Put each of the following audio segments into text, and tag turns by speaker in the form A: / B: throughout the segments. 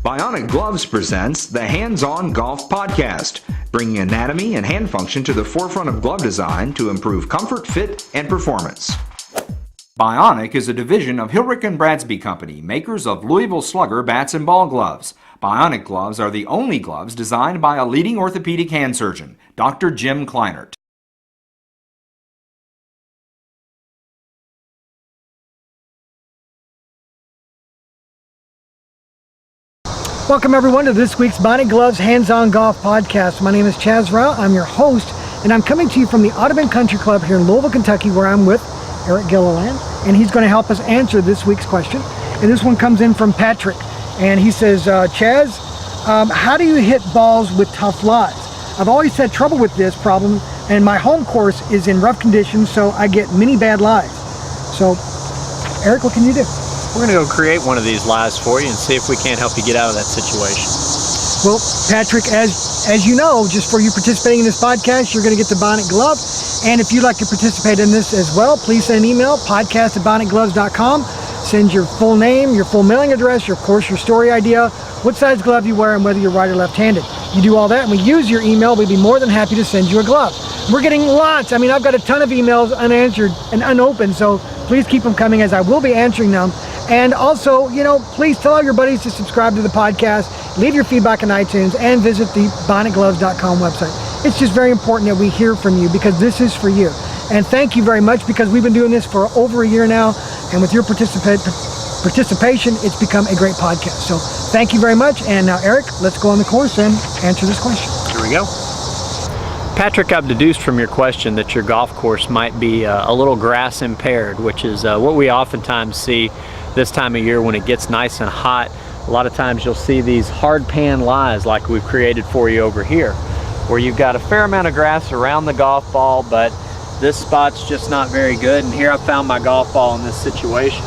A: Bionic Gloves presents the Hands-On Golf Podcast, bringing anatomy and hand function to the forefront of glove design to improve comfort, fit, and performance. Bionic is a division of Hilrich & Bradsby Company, makers of Louisville Slugger bats and ball gloves. Bionic gloves are the only gloves designed by a leading orthopedic hand surgeon, Dr. Jim Kleinert.
B: Welcome everyone to this week's Bionic Gloves Hands-On Golf Podcast. My name is Chaz Rao. I'm your host, and I'm coming to you from the Audubon Country Club here in Louisville, Kentucky, where I'm with Eric Gilliland, and he's going to help us answer this week's question. And this one comes in from Patrick, and he says, Chaz, how do you hit balls with tough lies? I've always had trouble with this problem, and my home course is in rough conditions, so I get many bad lies. So, Eric, what can you do?
C: We're going to go create one of these lies for you and see if we can't help you get out of that situation.
B: Well, Patrick, as you know, just for you participating in this podcast, you're going to get the Bionic Glove. And if you'd like to participate in this as well, please send an email, podcast@bionicgloves.com. Send your full name, your full mailing address, of course, your story idea, what size glove you wear, and whether you're right or left-handed. You do all that, and we use your email. We'd be more than happy to send you a glove. We're getting lots. I mean, I've got a ton of emails unanswered and unopened, so please keep them coming as I will be answering them. And also, please tell all your buddies to subscribe to the podcast, leave your feedback on iTunes, and visit the bionicgloves.com website. It's just very important that we hear from you because this is for you. And thank you very much because we've been doing this for over a year now, and with your participation, it's become a great podcast. So thank you very much. And now, Eric, let's go on the course and answer this question.
C: Here we go. Patrick, I've deduced from your question that your golf course might be a little grass impaired, which is what we oftentimes see this time of year when it gets nice and hot. A lot of times you'll see these hard pan lies like we've created for you over here, where you've got a fair amount of grass around the golf ball, but this spot's just not very good, and here I found my golf ball in this situation.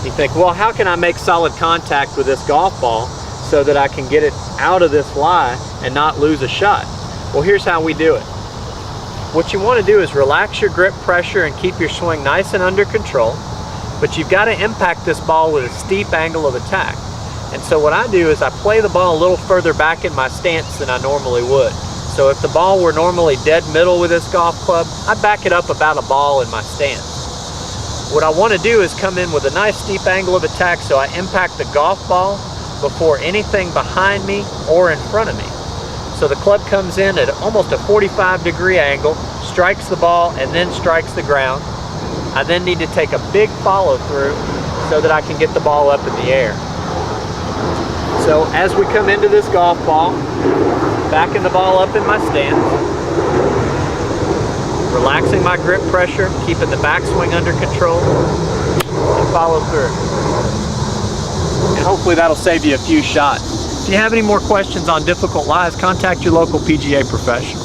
C: You think, well, how can I make solid contact with this golf ball so that I can get it out of this lie and not lose a shot? Well, here's how we do it. What you want to do is relax your grip pressure and keep your swing nice and under control, but you've got to impact this ball with a steep angle of attack. And so what I do is I play the ball a little further back in my stance than I normally would. So if the ball were normally dead middle with this golf club, I back it up about a ball in my stance. What I want to do is come in with a nice steep angle of attack so I impact the golf ball before anything behind me or in front of me. So the club comes in at almost a 45-degree angle, strikes the ball, and then strikes the ground. I then need to take a big follow through so that I can get the ball up in the air. So as we come into this golf ball, backing the ball up in my stance, relaxing my grip pressure, keeping the backswing under control, and follow through. And hopefully that'll save you a few shots. If you have any more questions on difficult lies, contact your local PGA professional.